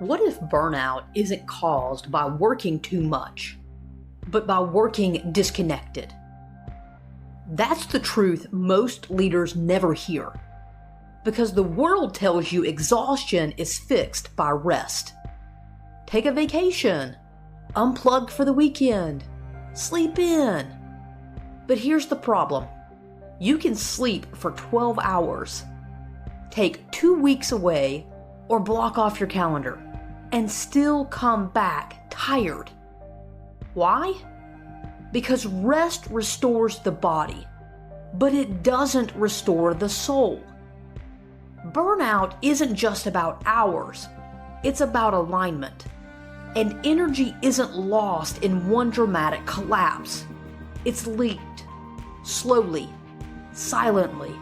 What if burnout isn't caused by working too much, but by working disconnected? That's the truth most leaders never hear, because the world tells you exhaustion is fixed by rest. Take a vacation, unplug for the weekend, sleep in. But here's the problem. You can sleep for 12 hours, take 2 weeks away, or block off your calendar, and still come back tired. Why? Because rest restores the body, but it doesn't restore the soul. Burnout isn't just about hours, it's about alignment. And energy isn't lost in one dramatic collapse. It's leaked, slowly, silently,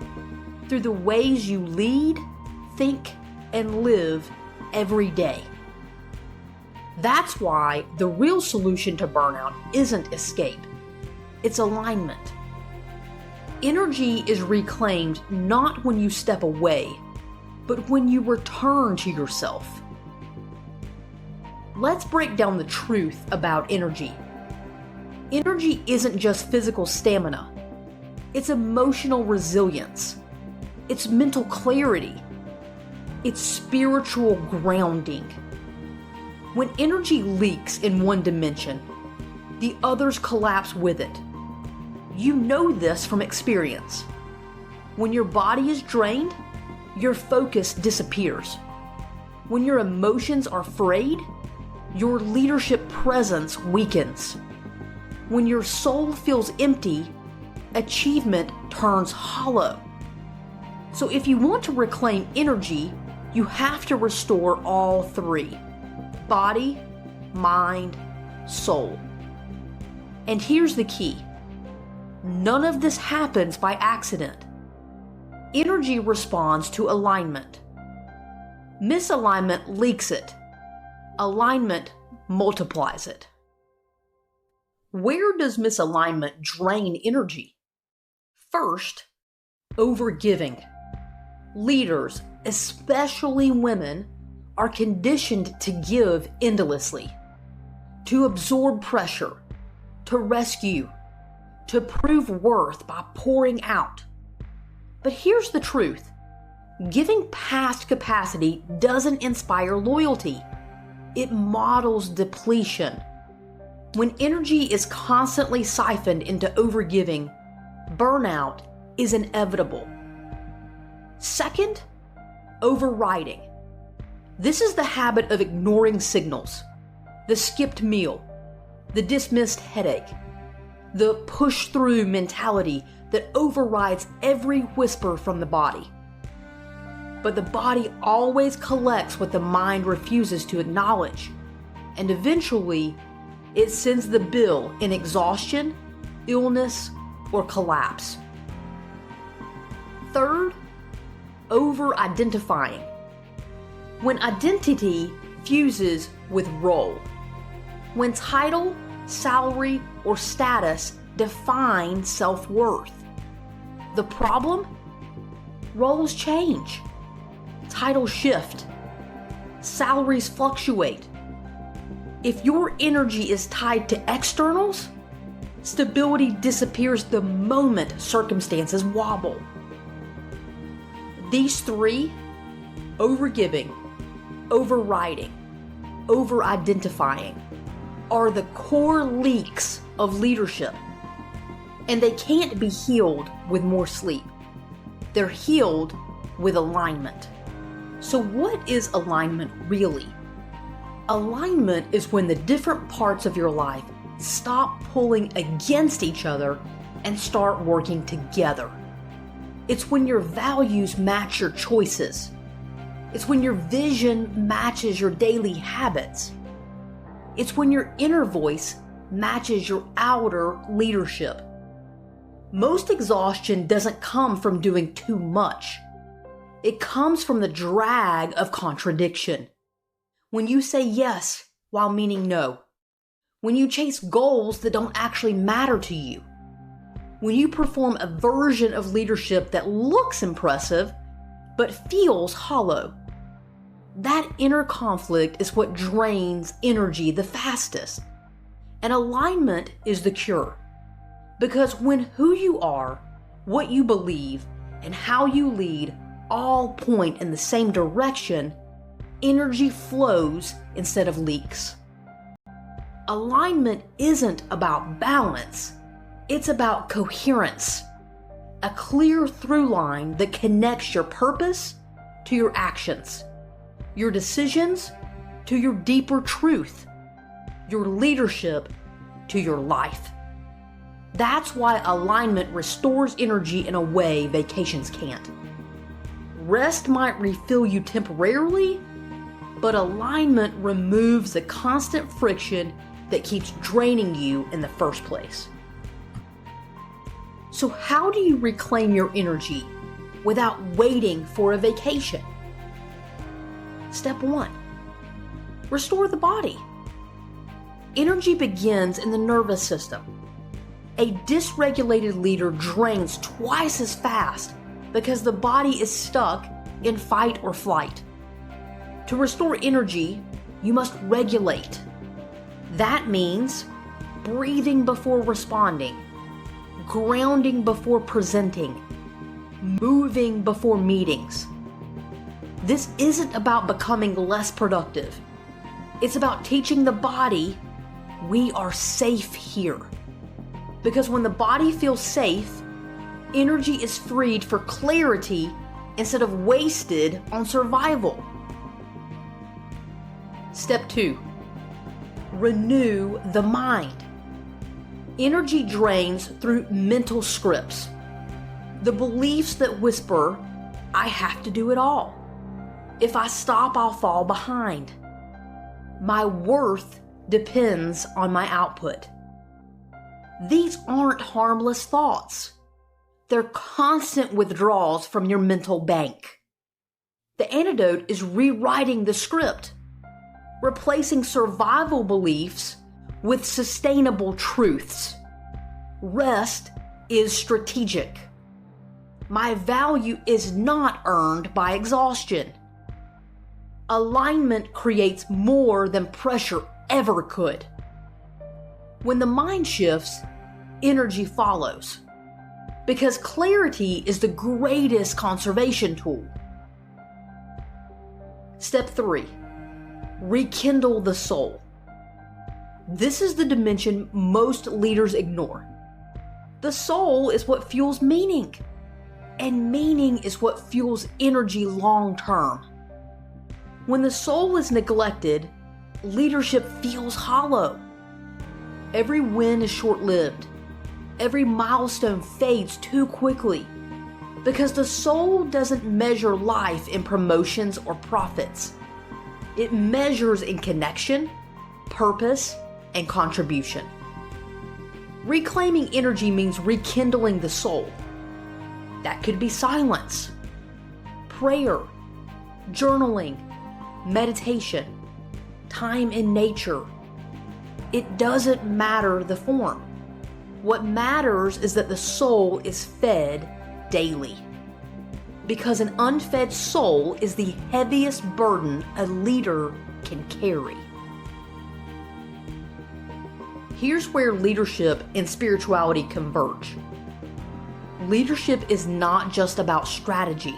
through the ways you lead, think, and live every day. That's why the real solution to burnout isn't escape. It's alignment. Energy is reclaimed not when you step away, but when you return to yourself. Let's break down the truth about energy. Energy isn't just physical stamina. It's emotional resilience. It's mental clarity. It's spiritual grounding. When energy leaks in one dimension, the others collapse with it. You know this from experience. When your body is drained, your focus disappears. When your emotions are frayed, your leadership presence weakens. When your soul feels empty, achievement turns hollow. So if you want to reclaim energy, you have to restore all three: body, mind, soul. And here's the key. None of this happens by accident. Energy responds to alignment. Misalignment leaks it. Alignment multiplies it. Where does misalignment drain energy? First, overgiving. Leaders, especially women, are conditioned to give endlessly, to absorb pressure, to rescue, to prove worth by pouring out. But here's the truth. Giving past capacity doesn't inspire loyalty. It models depletion. When energy is constantly siphoned into overgiving, burnout is inevitable. Second, overriding. This is the habit of ignoring signals, the skipped meal, the dismissed headache, the push-through mentality that overrides every whisper from the body. But the body always collects what the mind refuses to acknowledge, and eventually, it sends the bill in exhaustion, illness, or collapse. Third, over-identifying. When identity fuses with role. When title, salary, or status define self-worth. The problem? Roles change. Titles shift. Salaries fluctuate. If your energy is tied to externals, stability disappears the moment circumstances wobble. These three, overgiving, overriding, over-identifying, are the core leaks of leadership. And they can't be healed with more sleep. They're healed with alignment. So what is alignment really? Alignment is when the different parts of your life stop pulling against each other and start working together. It's when your values match your choices. It's when your vision matches your daily habits. It's when your inner voice matches your outer leadership. Most exhaustion doesn't come from doing too much. It comes from the drag of contradiction. When you say yes while meaning no. When you chase goals that don't actually matter to you. When you perform a version of leadership that looks impressive but feels hollow. That inner conflict is what drains energy the fastest. And alignment is the cure. Because when who you are, what you believe, and how you lead all point in the same direction, energy flows instead of leaks. Alignment isn't about balance, it's about coherence. A clear through line that connects your purpose to your actions, your decisions to your deeper truth, your leadership to your life. That's why alignment restores energy in a way vacations can't. Rest might refill you temporarily, but alignment removes the constant friction that keeps draining you in the first place. So how do you reclaim your energy without waiting for a vacation? Step 1. Restore the body. Energy begins in the nervous system. A dysregulated leader drains twice as fast because the body is stuck in fight or flight. To restore energy, you must regulate. That means breathing before responding, grounding before presenting, moving before meetings. This isn't about becoming less productive. It's about teaching the body we are safe here. Because when the body feels safe, energy is freed for clarity instead of wasted on survival. Step 2. Renew the mind. Energy drains through mental scripts. The beliefs that whisper, I have to do it all. If I stop, I'll fall behind. My worth depends on my output. These aren't harmless thoughts. They're constant withdrawals from your mental bank. The antidote is rewriting the script, replacing survival beliefs with sustainable truths. Rest is strategic. My value is not earned by exhaustion. Alignment creates more than pressure ever could. When the mind shifts, energy follows. Because clarity is the greatest conservation tool. Step 3. Rekindle the soul. This is the dimension most leaders ignore. The soul is what fuels meaning. And meaning is what fuels energy long term. When the soul is neglected, leadership feels hollow. Every win is short-lived. Every milestone fades too quickly. Because the soul doesn't measure life in promotions or profits. It measures in connection, purpose, and contribution. Reclaiming energy means rekindling the soul. That could be silence, prayer, journaling, meditation, time in nature. It doesn't matter the form. What matters is that the soul is fed daily. Because an unfed soul is the heaviest burden a leader can carry. Here's where leadership and spirituality converge. Leadership is not just about strategy.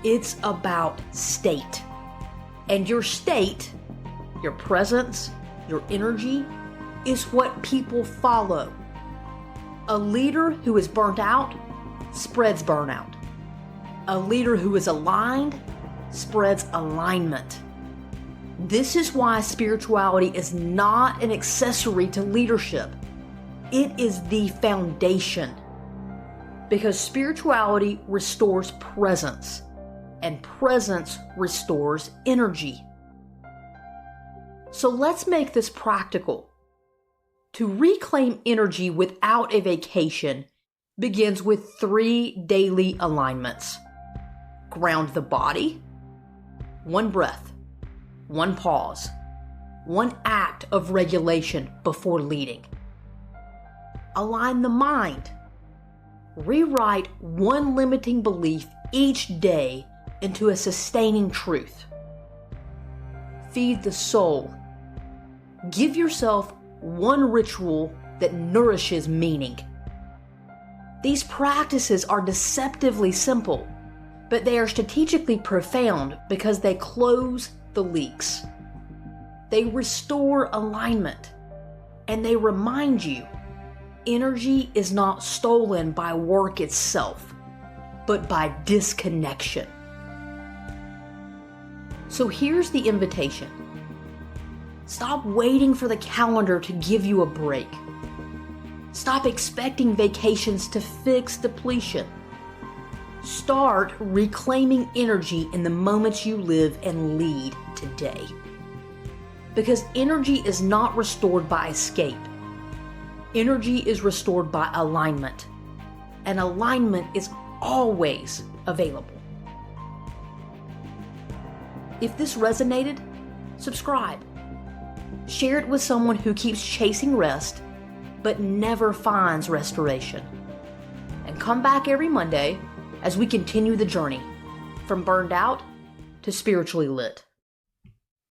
It's about state. And your state, your presence, your energy, is what people follow. A leader who is burnt out spreads burnout. A leader who is aligned spreads alignment. This is why spirituality is not an accessory to leadership. It is the foundation. Because spirituality restores presence, and presence restores energy. So let's make this practical. To reclaim energy without a vacation begins with 3 daily alignments. Ground the body, 1 breath, 1 pause, 1 act of regulation before leading. Align the mind. Rewrite 1 limiting belief each day into a sustaining truth. feed the soul. Give yourself one ritual that nourishes meaning. These practices are deceptively simple, but they are strategically profound because they close the leaks. They restore alignment, and they remind you energy is not stolen by work itself, but by disconnection. So here's the invitation. Stop waiting for the calendar to give you a break. Stop expecting vacations to fix depletion. Start reclaiming energy in the moments you live and lead today. Because energy is not restored by escape. Energy is restored by alignment. And alignment is always available. If this resonated, subscribe. Share it with someone who keeps chasing rest but never finds restoration. And come back every Monday as we continue the journey from burned out to spiritually lit.